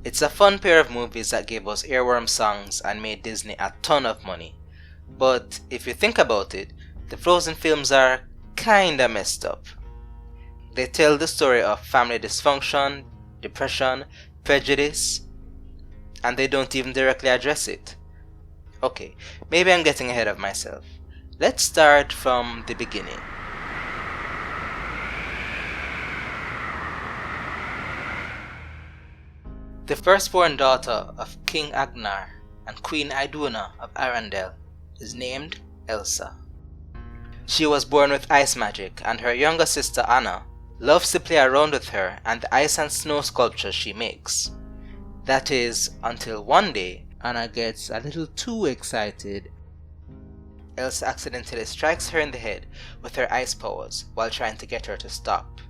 It's a fun pair of movies that gave us earworm songs and made Disney a ton of money. But if you think about it, the Frozen films are kinda messed up. They tell the story of family dysfunction, depression, prejudice, and they don't even directly address it. Okay, maybe I'm getting ahead of myself. Let's start from the beginning. The firstborn daughter of King Agnar and Queen Iduna of Arendelle is named Elsa. She was born with ice magic, and her younger sister Anna loves to play around with her and the ice and snow sculptures she makes. That is, until one day, Anna gets a little too excited. Elsa accidentally strikes her in the head with her ice powers while trying to get her to stop.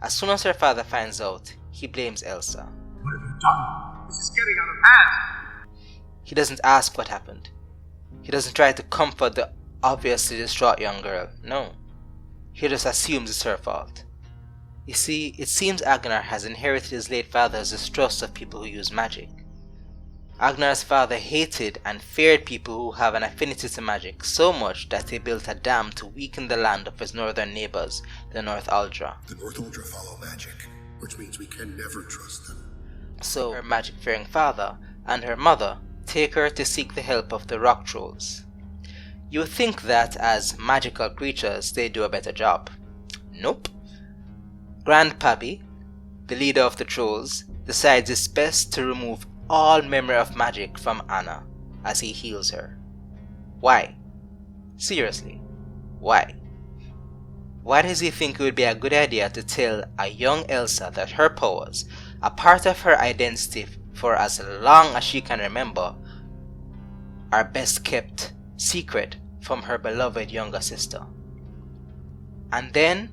As soon as her father finds out, he blames Elsa. What have you done? This is getting out of hand. He doesn't ask what happened. He doesn't try to comfort the obviously distraught young girl. No. He just assumes it's her fault. You see, it seems Agnar has inherited his late father's distrust of people who use magic. Agnar's father hated and feared people who have an affinity to magic so much that he built a dam to weaken the land of his northern neighbors, the North Aldra. The North Aldra follow magic, which means we can never trust them. So her magic-fearing father and her mother take her to seek the help of the rock trolls. You would think that as magical creatures they do a better job. Nope. Grandpappy, the leader of the trolls, decides it's best to remove all memory of magic from Anna as he heals her. Why? Seriously, why? Why does he think it would be a good idea to tell a young Elsa that her powers, a part of her identity for as long as she can remember, are best kept secret from her beloved younger sister? And then,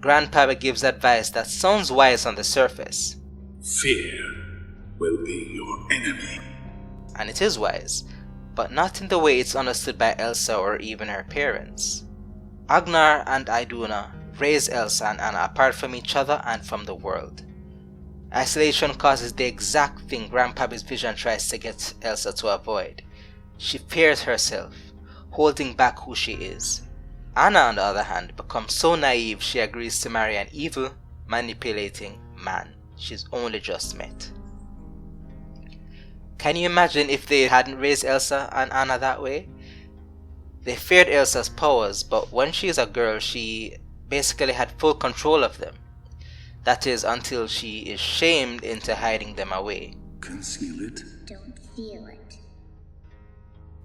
Grandpapa gives advice that sounds wise on the surface. Fear will be your enemy. And it is wise, but not in the way it's understood by Elsa or even her parents. Agnar and Iduna raise Elsa and Anna apart from each other and from the world. Isolation causes the exact thing Grandpappy's vision tries to get Elsa to avoid. She fears herself, holding back who she is. Anna, on the other hand, becomes so naive she agrees to marry an evil, manipulating man she's only just met. Can you imagine if they hadn't raised Elsa and Anna that way? They feared Elsa's powers, but when she is a girl, she basically had full control of them. That is, until she is shamed into hiding them away. Conceal it. Don't feel it.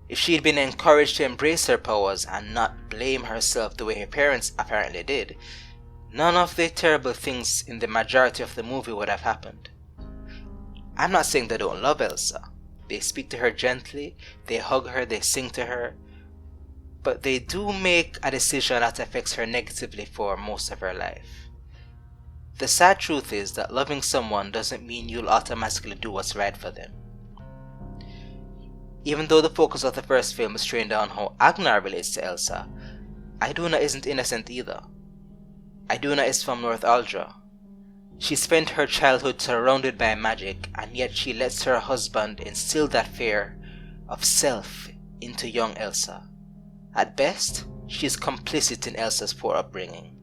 If she had been encouraged to embrace her powers and not blame herself the way her parents apparently did, none of the terrible things in the majority of the movie would have happened. I'm not saying they don't love Elsa. They speak to her gently, they hug her, they sing to her, but they do make a decision that affects her negatively for most of her life. The sad truth is that loving someone doesn't mean you'll automatically do what's right for them. Even though the focus of the first film is trained on how Agnar relates to Elsa, Iduna isn't innocent either. Iduna is from North Aldra. She spent her childhood surrounded by magic, and yet she lets her husband instill that fear of self into young Elsa. At best, she is complicit in Elsa's poor upbringing.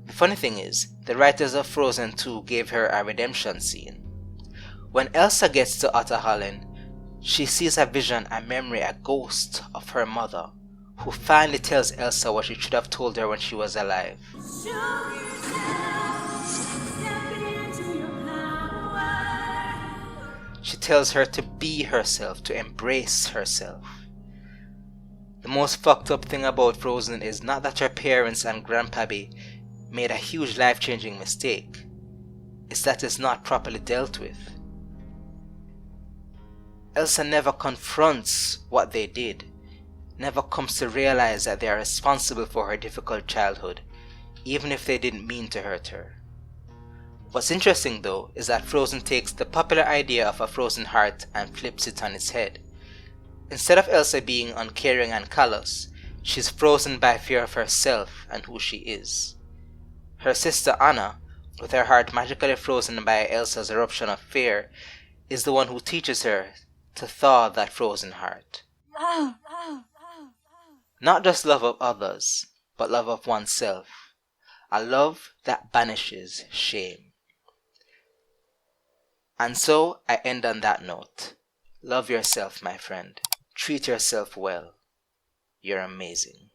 The funny thing is, the writers of Frozen 2 gave her a redemption scene. When Elsa gets to Otterhallen, she sees a vision, a memory, a ghost of her mother, who finally tells Elsa what she should have told her when she was alive. She tells her to be herself, to embrace herself. The most fucked up thing about Frozen is not that her parents and Grandpappy made a huge life-changing mistake. It's that it's not properly dealt with. Elsa never confronts what they did, never comes to realize that they are responsible for her difficult childhood, even if they didn't mean to hurt her. What's interesting though is that Frozen takes the popular idea of a frozen heart and flips it on its head. Instead of Elsa being uncaring and callous, she's frozen by fear of herself and who she is. Her sister Anna, with her heart magically frozen by Elsa's eruption of fear, is the one who teaches her to thaw that frozen heart. Not just love of others, but love of oneself. A love that banishes shame. And so I end on that note. Love yourself, my friend. Treat yourself well. You're amazing.